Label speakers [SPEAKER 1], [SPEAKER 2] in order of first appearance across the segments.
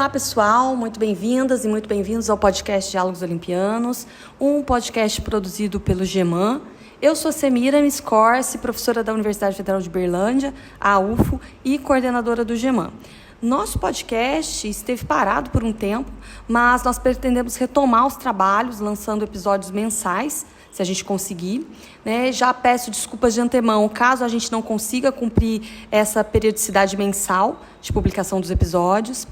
[SPEAKER 1] Olá, pessoal, muito bem-vindas e muito bem-vindos ao podcast Diálogos Olimpianos, um podcast produzido pelo GEMAN. Eu sou Semiramis Corsi, professora da Universidade Federal de Berlândia, a UFO, e coordenadora do GEMAN. Nosso podcast esteve parado por um tempo, mas nós pretendemos retomar os trabalhos, lançando episódios mensais, se a gente conseguir. Já peço desculpas de antemão, caso a gente não consiga cumprir essa periodicidade mensal de publicação dos episódios.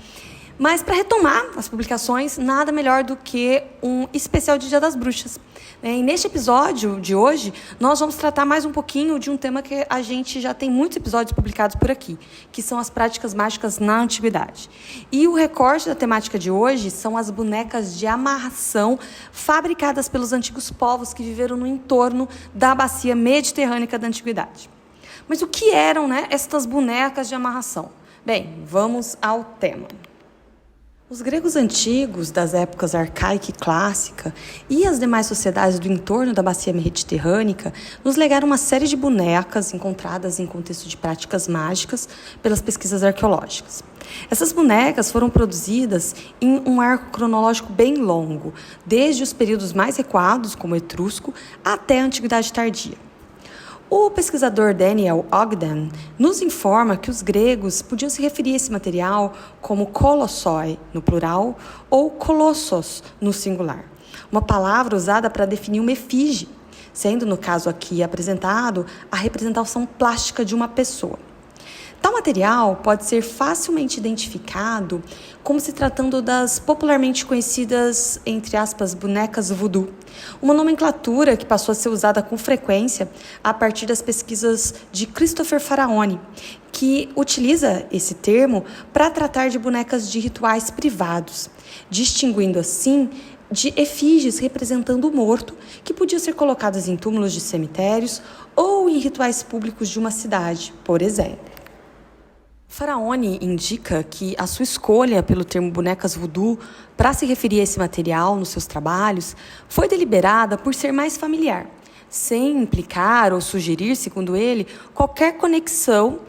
[SPEAKER 1] Mas, para retomar as publicações, nada melhor do que um especial de Dia das Bruxas. E neste episódio de hoje, nós vamos tratar mais um pouquinho de um tema que a gente já tem muitos episódios publicados por aqui, que são as práticas mágicas na antiguidade. E o recorte da temática de hoje são as bonecas de amarração fabricadas pelos antigos povos que viveram no entorno da bacia mediterrânea da antiguidade. Mas o que eram, estas bonecas de amarração? Bem, vamos ao tema. Os gregos antigos, das épocas arcaica e clássica, e as demais sociedades do entorno da bacia mediterrânea nos legaram uma série de bonecas encontradas em contexto de práticas mágicas pelas pesquisas arqueológicas. Essas bonecas foram produzidas em um arco cronológico bem longo, desde os períodos mais recuados, como o etrusco, até a antiguidade tardia. O pesquisador Daniel Ogden nos informa que os gregos podiam se referir a esse material como kolossoi, no plural, ou kolossos, no singular, uma palavra usada para definir uma efígie, sendo, no caso aqui apresentado, a representação plástica de uma pessoa. Tal material pode ser facilmente identificado como se tratando das popularmente conhecidas, entre aspas, bonecas voodoo, uma nomenclatura que passou a ser usada com frequência a partir das pesquisas de Christopher Faraoni, que utiliza esse termo para tratar de bonecas de rituais privados, distinguindo assim de efígies representando o morto, que podiam ser colocadas em túmulos de cemitérios ou em rituais públicos de uma cidade, por exemplo. Faraoni indica que a sua escolha pelo termo bonecas voodoo para se referir a esse material nos seus trabalhos foi deliberada por ser mais familiar, sem implicar ou sugerir, segundo ele, qualquer conexão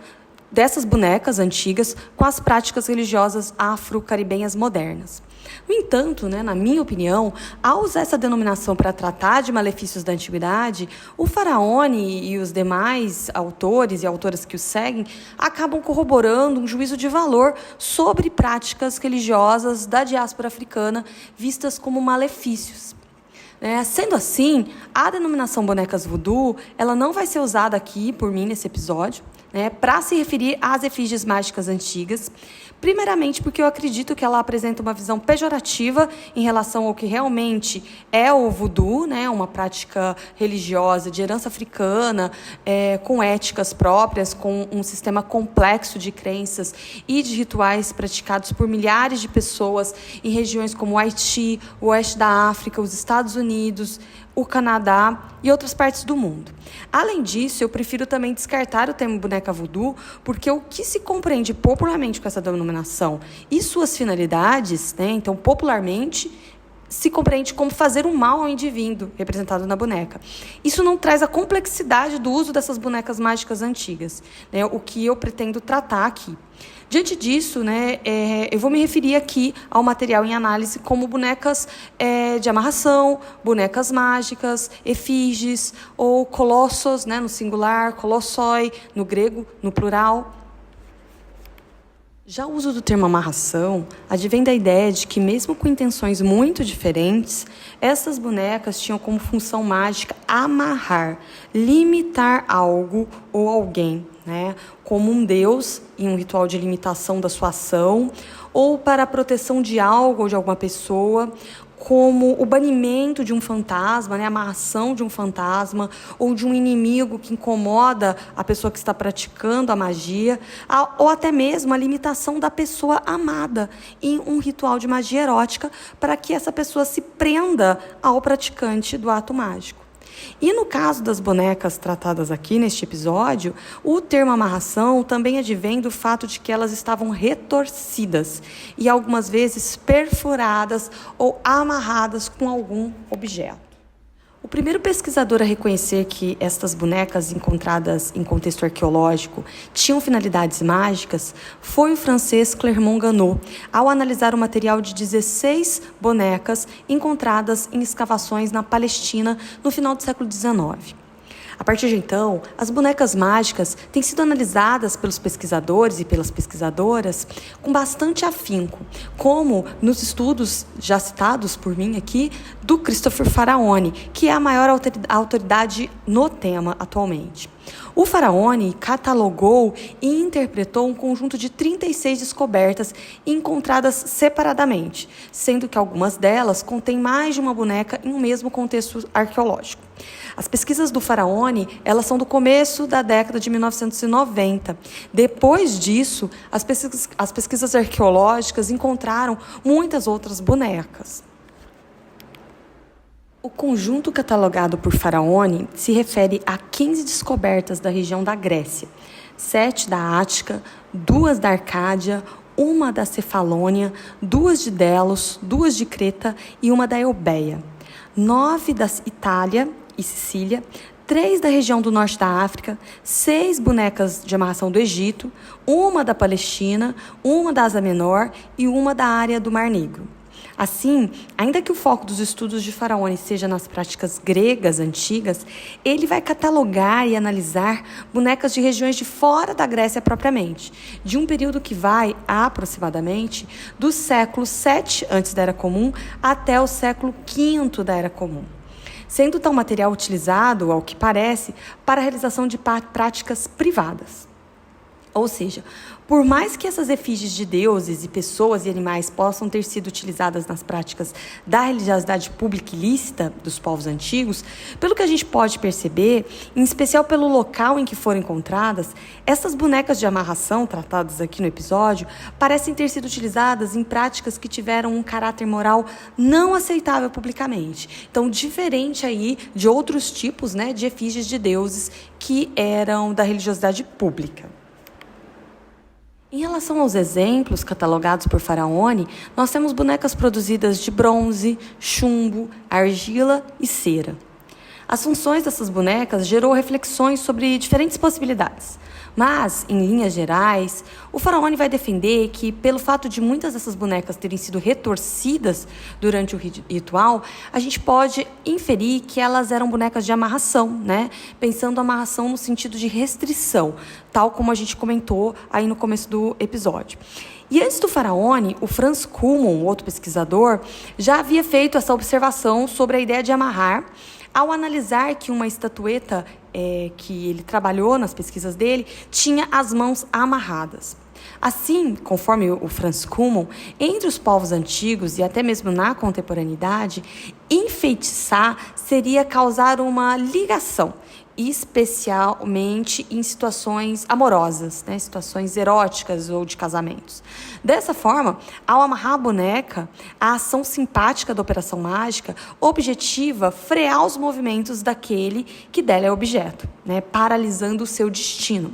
[SPEAKER 1] dessas bonecas antigas com as práticas religiosas afro-caribenhas modernas. No entanto, na minha opinião, ao usar essa denominação para tratar de malefícios da antiguidade, o Faraoni e os demais autores e autoras que o seguem acabam corroborando um juízo de valor sobre práticas religiosas da diáspora africana vistas como malefícios. Sendo assim, a denominação bonecas voodoo ela não vai ser usada aqui por mim nesse episódio, para se referir às efígies mágicas antigas, primeiramente porque eu acredito que ela apresenta uma visão pejorativa em relação ao que realmente é o voodoo, uma prática religiosa de herança africana, com éticas próprias, com um sistema complexo de crenças e de rituais praticados por milhares de pessoas em regiões como o Haiti, o oeste da África, os Estados Unidos, o Canadá e outras partes do mundo. Além disso, eu prefiro também descartar o termo boneca voodoo, porque o que se compreende popularmente com essa denominação e suas finalidades, então popularmente se compreende como fazer um mal ao indivíduo representado na boneca. Isso não traz a complexidade do uso dessas bonecas mágicas antigas, o que eu pretendo tratar aqui. Diante disso, eu vou me referir aqui ao material em análise como bonecas de amarração, bonecas mágicas, efígies ou colossos, no singular, kolossoi, no grego, no plural. Já o uso do termo amarração advém da ideia de que, mesmo com intenções muito diferentes, essas bonecas tinham como função mágica amarrar, limitar algo ou alguém, como um deus em um ritual de limitação da sua ação, ou para a proteção de algo ou de alguma pessoa, como o banimento de um fantasma, a amarração de um fantasma ou de um inimigo que incomoda a pessoa que está praticando a magia, ou até mesmo a limitação da pessoa amada em um ritual de magia erótica para que essa pessoa se prenda ao praticante do ato mágico. E no caso das bonecas tratadas aqui neste episódio, o termo amarração também advém do fato de que elas estavam retorcidas e algumas vezes perfuradas ou amarradas com algum objeto. O primeiro pesquisador a reconhecer que estas bonecas encontradas em contexto arqueológico tinham finalidades mágicas foi o francês Clermont Ganneau, ao analisar o material de 16 bonecas encontradas em escavações na Palestina no final do século XIX. A partir de então, as bonecas mágicas têm sido analisadas pelos pesquisadores e pelas pesquisadoras com bastante afinco, como nos estudos já citados por mim aqui, do Christopher Faraone, que é a maior autoridade no tema atualmente. O Faraone catalogou e interpretou um conjunto de 36 descobertas encontradas separadamente, sendo que algumas delas contêm mais de uma boneca em um mesmo contexto arqueológico. As pesquisas do Faraone, elas são do começo da década de 1990. Depois disso, as pesquisas arqueológicas encontraram muitas outras bonecas. O conjunto catalogado por Faraone se refere a 15 descobertas da região da Grécia, 7 da Ática, 2 da Arcádia, 1 da Cefalônia, 2 de Delos, 2 de Creta e 1 da Eubéia, 9 da Itália e Sicília, 3 da região do norte da África, 6 bonecas de amarração do Egito, 1 da Palestina, 1 da Ásia Menor e 1 da área do Mar Negro. Assim, ainda que o foco dos estudos de Faraone seja nas práticas gregas antigas, ele vai catalogar e analisar bonecas de regiões de fora da Grécia propriamente, de um período que vai, aproximadamente, do século VII antes da Era Comum até o século V da Era Comum, sendo tal material utilizado, ao que parece, para a realização de práticas privadas. Ou seja, por mais que essas efígies de deuses e pessoas e animais possam ter sido utilizadas nas práticas da religiosidade pública ilícita dos povos antigos, pelo que a gente pode perceber, em especial pelo local em que foram encontradas, essas bonecas de amarração, tratadas aqui no episódio, parecem ter sido utilizadas em práticas que tiveram um caráter moral não aceitável publicamente. Então, diferente aí de outros tipos, de efígies de deuses que eram da religiosidade pública. Em relação aos exemplos catalogados por Faraone, nós temos bonecas produzidas de bronze, chumbo, argila e cera. As funções dessas bonecas gerou reflexões sobre diferentes possibilidades. Mas, em linhas gerais, o Faraone vai defender que, pelo fato de muitas dessas bonecas terem sido retorcidas durante o ritual, a gente pode inferir que elas eram bonecas de amarração, pensando a amarração no sentido de restrição, tal como a gente comentou aí no começo do episódio. E antes do Faraone, o Franz Kuhlmann, outro pesquisador, já havia feito essa observação sobre a ideia de amarrar, ao analisar que uma estatueta que ele trabalhou nas pesquisas dele tinha as mãos amarradas. Assim, conforme o Franz Kuhlmann, entre os povos antigos e até mesmo na contemporaneidade, enfeitiçar seria causar uma ligação, especialmente em situações amorosas, situações eróticas ou de casamentos. Dessa forma, ao amarrar a boneca, a ação simpática da operação mágica objetiva frear os movimentos daquele que dela é objeto, paralisando o seu destino.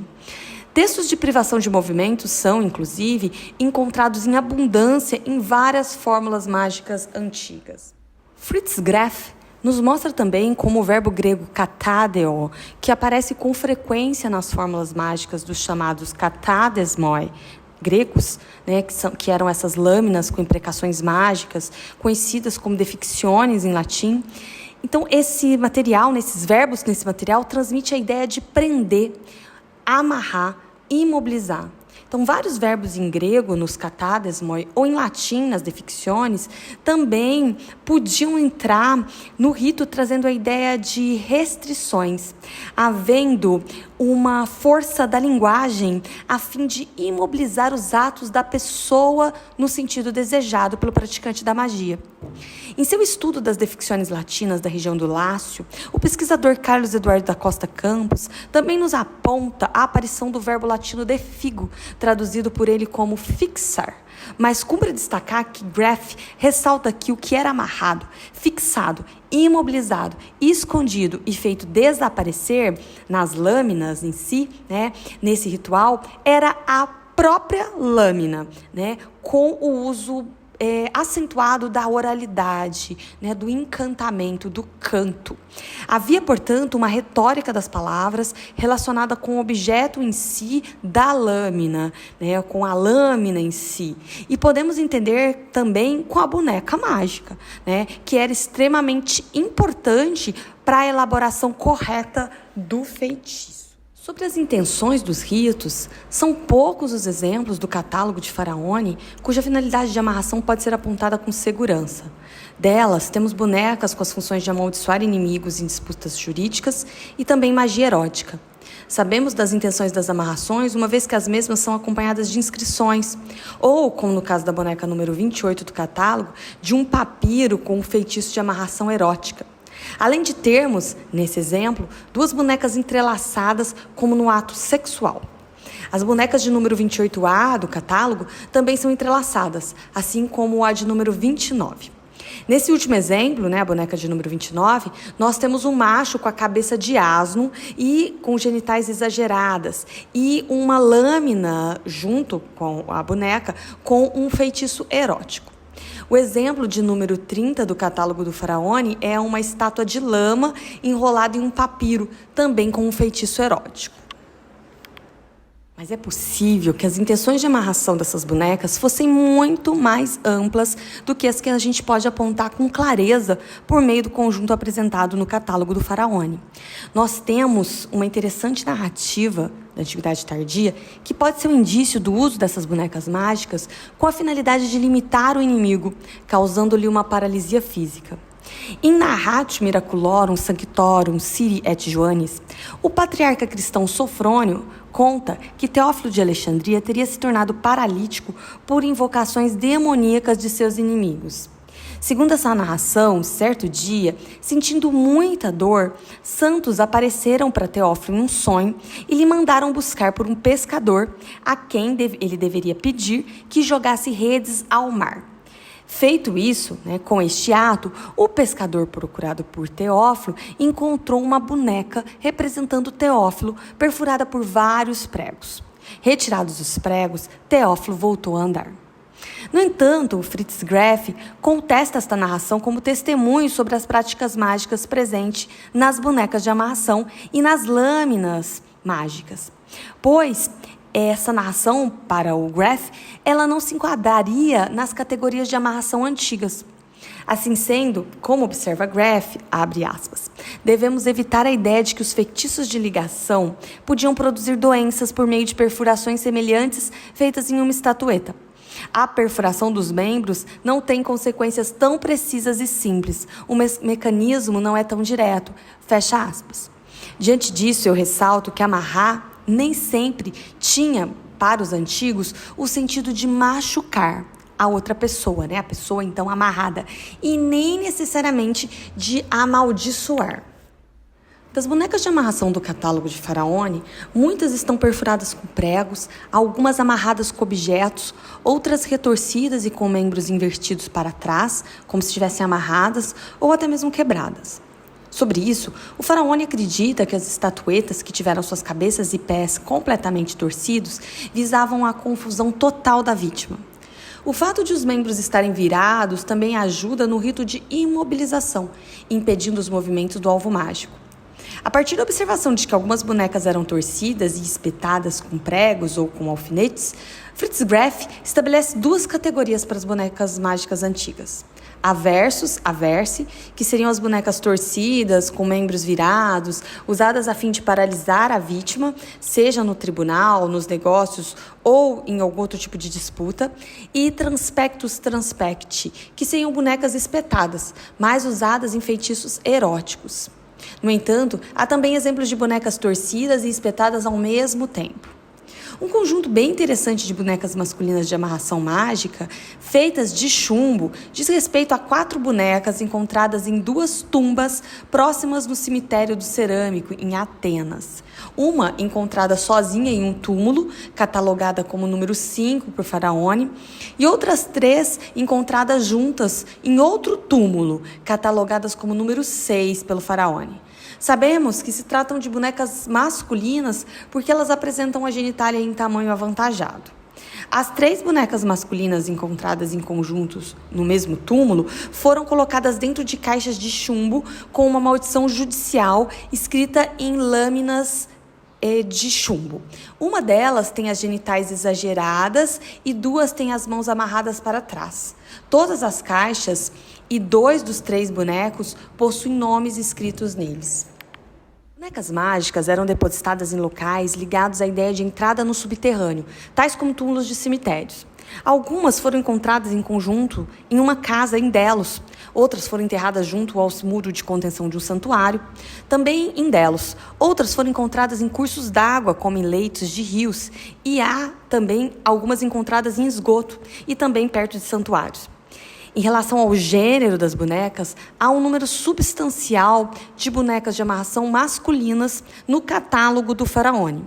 [SPEAKER 1] Textos de privação de movimentos são, inclusive, encontrados em abundância em várias fórmulas mágicas antigas. Fritz Graff nos mostra também como o verbo grego katadeo, que aparece com frequência nas fórmulas mágicas dos chamados katadesmoi, gregos, que eram essas lâminas com imprecações mágicas, conhecidas como deficciones em latim. Então, esse material, nesses verbos nesse material, transmite a ideia de prender, amarrar, imobilizar. Então, vários verbos em grego, nos katadesmoi, ou em latim, nas deficciones, também podiam entrar no rito trazendo a ideia de restrições, havendo uma força da linguagem a fim de imobilizar os atos da pessoa no sentido desejado pelo praticante da magia. Em seu estudo das deficciones latinas da região do Lácio, o pesquisador Carlos Eduardo da Costa Campos também nos aponta a aparição do verbo latino defigo, traduzido por ele como fixar. Mas cumpre destacar que Graff ressalta que o que era amarrado, fixado, imobilizado, escondido e feito desaparecer nas lâminas em si, nesse ritual, era a própria lâmina, com o uso acentuado da oralidade, né, do encantamento, do canto. Havia, portanto, uma retórica das palavras relacionada com o objeto em si da lâmina, né, com a lâmina em si. E podemos entender também com a boneca mágica, né, que era extremamente importante para a elaboração correta do feitiço. Sobre as intenções dos ritos, são poucos os exemplos do catálogo de Faraone cuja finalidade de amarração pode ser apontada com segurança. Delas, temos bonecas com as funções de amaldiçoar inimigos em disputas jurídicas e também magia erótica. Sabemos das intenções das amarrações, uma vez que as mesmas são acompanhadas de inscrições, ou, como no caso da boneca número 28 do catálogo, de um papiro com um feitiço de amarração erótica. Além de termos, nesse exemplo, duas bonecas entrelaçadas como no ato sexual. As bonecas de número 28A do catálogo também são entrelaçadas, assim como a de número 29. Nesse último exemplo, né, a boneca de número 29, nós temos um macho com a cabeça de asno e com genitais exageradas e uma lâmina junto com a boneca com um feitiço erótico. O exemplo de número 30 do catálogo do Faraone é uma estátua de lama enrolada em um papiro, também com um feitiço erótico. Mas é possível que as intenções de amarração dessas bonecas fossem muito mais amplas do que as que a gente pode apontar com clareza por meio do conjunto apresentado no catálogo do Faraone. Nós temos uma interessante narrativa da Antiguidade Tardia que pode ser um indício do uso dessas bonecas mágicas com a finalidade de limitar o inimigo, causando-lhe uma paralisia física. Em Narratio Miraculorum Sanctorum Ciri et Joannis, o patriarca cristão Sofrônio conta que Teófilo de Alexandria teria se tornado paralítico por invocações demoníacas de seus inimigos. Segundo essa narração, certo dia, sentindo muita dor, santos apareceram para Teófilo em um sonho e lhe mandaram buscar por um pescador a quem ele deveria pedir que jogasse redes ao mar. Feito isso, com este ato, o pescador procurado por Teófilo encontrou uma boneca representando Teófilo perfurada por vários pregos. Retirados os pregos, Teófilo voltou a andar. No entanto, Fritz Graff contesta esta narração como testemunho sobre as práticas mágicas presentes nas bonecas de amarração e nas lâminas mágicas, pois essa narração, para o Graff, ela não se enquadraria nas categorias de amarração antigas. Assim sendo, como observa Graff, abre aspas, devemos evitar a ideia de que os feitiços de ligação podiam produzir doenças por meio de perfurações semelhantes feitas em uma estatueta. A perfuração dos membros não tem consequências tão precisas e simples. O mecanismo não é tão direto. Fecha aspas. Diante disso, eu ressalto que amarrar nem sempre tinha, para os antigos, o sentido de machucar a outra pessoa, a pessoa então amarrada, e nem necessariamente de amaldiçoar. Das bonecas de amarração do catálogo de Faraone, muitas estão perfuradas com pregos, algumas amarradas com objetos, outras retorcidas e com membros invertidos para trás, como se estivessem amarradas ou até mesmo quebradas. Sobre isso, o Faraone acredita que as estatuetas que tiveram suas cabeças e pés completamente torcidos visavam a confusão total da vítima. O fato de os membros estarem virados também ajuda no rito de imobilização, impedindo os movimentos do alvo mágico. A partir da observação de que algumas bonecas eram torcidas e espetadas com pregos ou com alfinetes, Fritz Graff estabelece duas categorias para as bonecas mágicas antigas. Aversus, aversi, que seriam as bonecas torcidas, com membros virados, usadas a fim de paralisar a vítima, seja no tribunal, nos negócios ou em algum outro tipo de disputa, e transpectus transpecti, que seriam bonecas espetadas, mais usadas em feitiços eróticos. No entanto, há também exemplos de bonecas torcidas e espetadas ao mesmo tempo. Um conjunto bem interessante de bonecas masculinas de amarração mágica, feitas de chumbo, diz respeito a 4 bonecas encontradas em 2 tumbas próximas no cemitério do Cerâmico, em Atenas. Uma encontrada sozinha em um túmulo, catalogada como número 5 por Faraone, e outras 3 encontradas juntas em outro túmulo, catalogadas como número 6 pelo Faraone. Sabemos que se tratam de bonecas masculinas porque elas apresentam a genitália em tamanho avantajado. As 3 bonecas masculinas encontradas em conjuntos no mesmo túmulo foram colocadas dentro de caixas de chumbo com uma maldição judicial escrita em lâminas de chumbo. Uma delas tem as genitais exageradas e 2 têm as mãos amarradas para trás. Todas as caixas e 2 dos 3 bonecos possuem nomes escritos neles. Bonecas mágicas eram depositadas em locais ligados à ideia de entrada no subterrâneo, tais como túmulos de cemitérios. Algumas foram encontradas em conjunto em uma casa em Delos. Outras foram enterradas junto aos muros de contenção de um santuário, também em Delos. Outras foram encontradas em cursos d'água, como em leitos de rios. E há também algumas encontradas em esgoto e também perto de santuários. Em relação ao gênero das bonecas, há um número substancial de bonecas de amarração masculinas no catálogo do Faraone.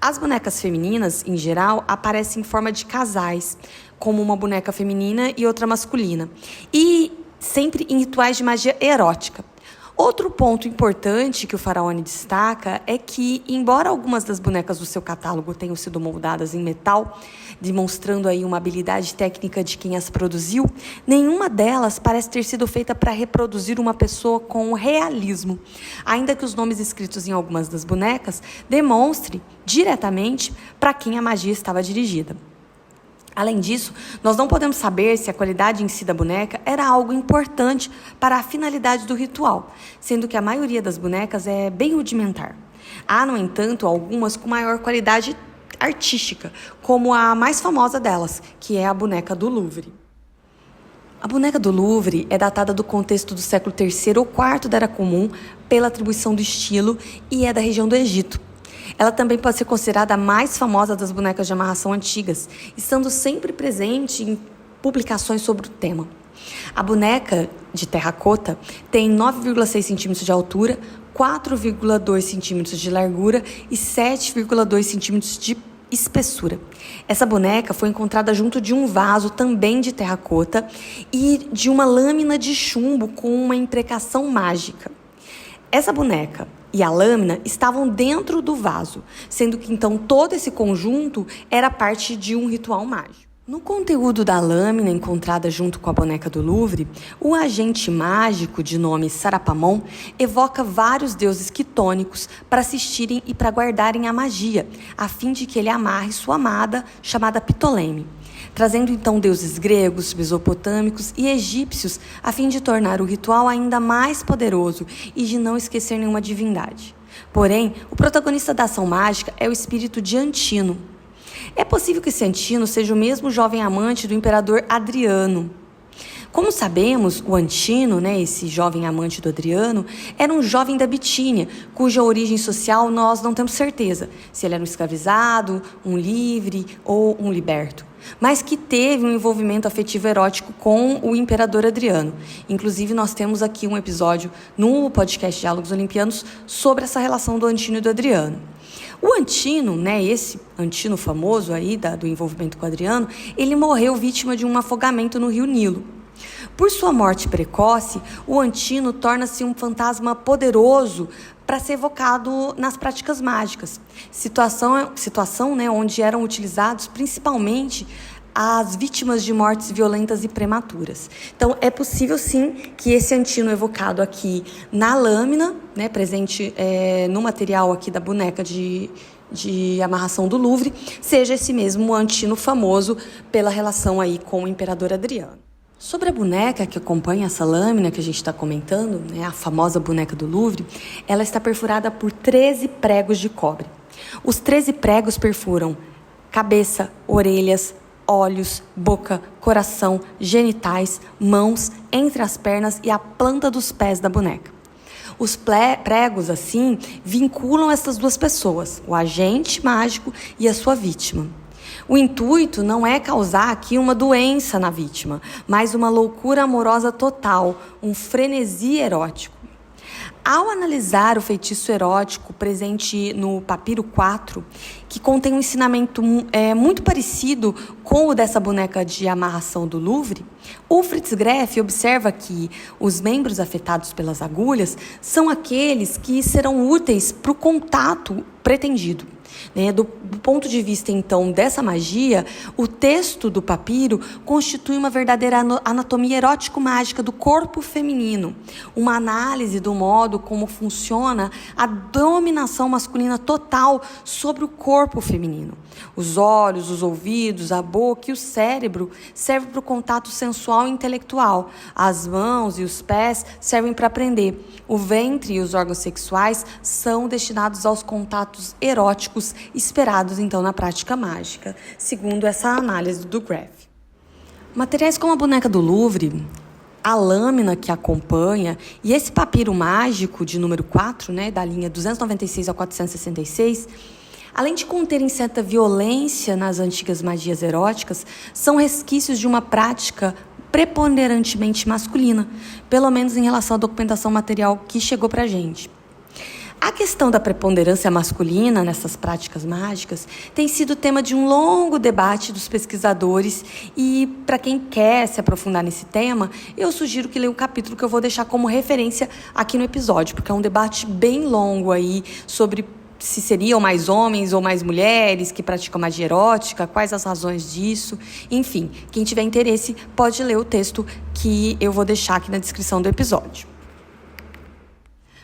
[SPEAKER 1] As bonecas femininas, em geral, aparecem em forma de casais, como uma boneca feminina e outra masculina, e sempre em rituais de magia erótica. Outro ponto importante que o Faraone destaca é que, embora algumas das bonecas do seu catálogo tenham sido moldadas em metal, demonstrando aí uma habilidade técnica de quem as produziu, nenhuma delas parece ter sido feita para reproduzir uma pessoa com realismo, ainda que os nomes escritos em algumas das bonecas demonstrem diretamente para quem a magia estava dirigida. Além disso, nós não podemos saber se a qualidade em si da boneca era algo importante para a finalidade do ritual, sendo que a maioria das bonecas é bem rudimentar. Há, no entanto, algumas com maior qualidade artística, como a mais famosa delas, que é a boneca do Louvre. A boneca do Louvre é datada do contexto do século III ou IV da Era Comum pela atribuição do estilo e é da região do Egito. Ela também pode ser considerada a mais famosa das bonecas de amarração antigas, estando sempre presente em publicações sobre o tema. A boneca de terracota tem 9,6 centímetros de altura, 4,2 centímetros de largura e 7,2 centímetros de espessura. Essa boneca foi encontrada junto de um vaso também de terracota e de uma lâmina de chumbo com uma imprecação mágica. Essa boneca e a lâmina estavam dentro do vaso, sendo que então todo esse conjunto era parte de um ritual mágico. No conteúdo da lâmina encontrada junto com a boneca do Louvre, o agente mágico de nome Sarapamon evoca vários deuses quitônicos para assistirem e para guardarem a magia, a fim de que ele amarre sua amada, chamada Ptolemy, trazendo então deuses gregos, mesopotâmicos e egípcios, a fim de tornar o ritual ainda mais poderoso e de não esquecer nenhuma divindade. Porém, o protagonista da ação mágica é o espírito de Antino. É possível que esse Antino seja o mesmo jovem amante do imperador Adriano. Como sabemos, o Antino, esse jovem amante do Adriano, era um jovem da Bitínia, cuja origem social nós não temos certeza, se ele era um escravizado, um livre ou um liberto, mas que teve um envolvimento afetivo erótico com o imperador Adriano. Inclusive, nós temos aqui um episódio no podcast Diálogos Olimpianos sobre essa relação do Antino e do Adriano. O Antino, esse Antino famoso aí do envolvimento com o Adriano, ele morreu vítima de um afogamento no rio Nilo. Por sua morte precoce, o Antino torna-se um fantasma poderoso para ser evocado nas práticas mágicas, situação onde eram utilizados principalmente as vítimas de mortes violentas e prematuras. Então, é possível sim que esse Antino evocado aqui na lâmina, presente no material aqui da boneca de amarração do Louvre, seja esse mesmo Antino famoso pela relação aí com o imperador Adriano. Sobre a boneca que acompanha essa lâmina que a gente está comentando, a famosa boneca do Louvre, ela está perfurada por 13 pregos de cobre. Os 13 pregos perfuram cabeça, orelhas, olhos, boca, coração, genitais, mãos, entre as pernas e a planta dos pés da boneca. Os pregos, assim, vinculam essas duas pessoas, o agente mágico e a sua vítima. O intuito não é causar aqui uma doença na vítima, mas uma loucura amorosa total, um frenesi erótico. Ao analisar o feitiço erótico presente no Papiro 4, que contém um ensinamento muito parecido com o dessa boneca de amarração do Louvre, o Fritz Greff observa que os membros afetados pelas agulhas são aqueles que serão úteis para o contato pretendido. Né? Do ponto de vista, então, dessa magia, o texto do papiro constitui uma verdadeira anatomia erótico-mágica do corpo feminino, uma análise do modo como funciona a dominação masculina total sobre o corpo feminino. Os olhos, os ouvidos, a boca e o cérebro servem para o contato sensual e intelectual. As mãos e os pés servem para aprender. O ventre e os órgãos sexuais são destinados aos contatos eróticos esperados, então, na prática mágica, segundo essa análise do Graff. Materiais como a boneca do Louvre, a lâmina que acompanha e esse papiro mágico de número 4, né, da linha 296 a 466, além de conterem certa violência nas antigas magias eróticas, são resquícios de uma prática preponderantemente masculina, pelo menos em relação à documentação material que chegou para a gente. A questão da preponderância masculina nessas práticas mágicas tem sido tema de um longo debate dos pesquisadores e, para quem quer se aprofundar nesse tema, eu sugiro que leia o capítulo que eu vou deixar como referência aqui no episódio, porque é um debate bem longo aí sobre se seriam mais homens ou mais mulheres que praticam magia erótica, quais as razões disso, enfim, quem tiver interesse pode ler o texto que eu vou deixar aqui na descrição do episódio.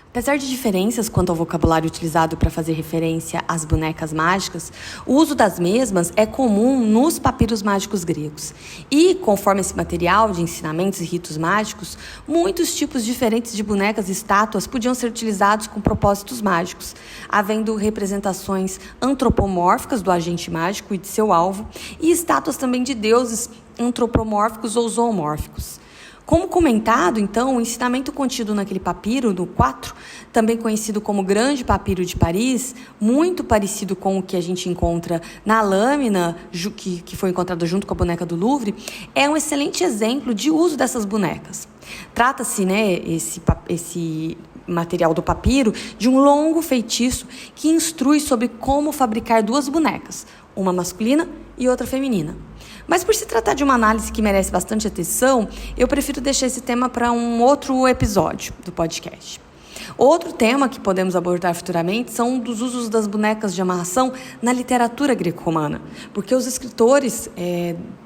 [SPEAKER 1] Apesar de diferenças quanto ao vocabulário utilizado para fazer referência às bonecas mágicas, o uso das mesmas é comum nos papiros mágicos gregos. E, conforme esse material de ensinamentos e ritos mágicos, muitos tipos diferentes de bonecas e estátuas podiam ser utilizados com propósitos mágicos, havendo representações antropomórficas do agente mágico e de seu alvo, e estátuas também de deuses antropomórficos ou zoomórficos. Como comentado, então, o ensinamento contido naquele papiro, do 4, também conhecido como Grande Papiro de Paris, muito parecido com o que a gente encontra na lâmina, que foi encontrado junto com a boneca do Louvre, é um excelente exemplo de uso dessas bonecas. Trata-se, né, esse material do papiro, de um longo feitiço que instrui sobre como fabricar duas bonecas, uma masculina e outra feminina. Mas por se tratar de uma análise que merece bastante atenção, eu prefiro deixar esse tema para um outro episódio do podcast. Outro tema que podemos abordar futuramente são dos usos das bonecas de amarração na literatura greco-romana, porque os escritores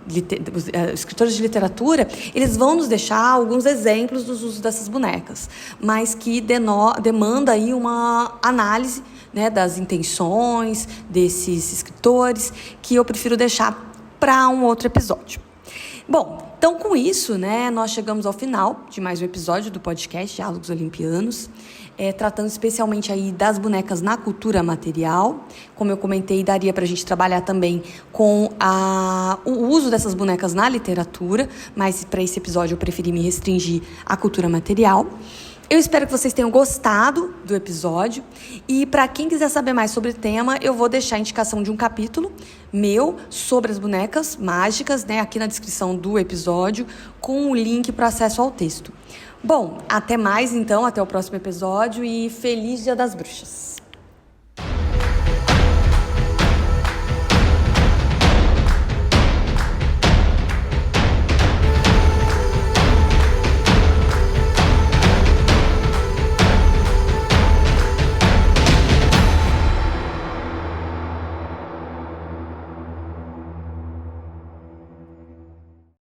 [SPEAKER 1] de literatura, eles vão nos deixar alguns exemplos dos usos dessas bonecas, mas que demanda aí uma análise, né, das intenções desses escritores, que eu prefiro deixar para um outro episódio. Bom, então com isso, né, nós chegamos ao final de mais um episódio do podcast Diálogos Olimpianos, tratando especialmente aí das bonecas na cultura material. Como eu comentei, daria para a gente trabalhar também com o uso dessas bonecas na literatura, mas para esse episódio eu preferi me restringir à cultura material. Eu espero que vocês tenham gostado do episódio e para quem quiser saber mais sobre o tema, eu vou deixar a indicação de um capítulo meu sobre as bonecas mágicas, né, aqui na descrição do episódio, com o link para acesso ao texto. Bom, até mais então, até o próximo episódio e feliz Dia das Bruxas!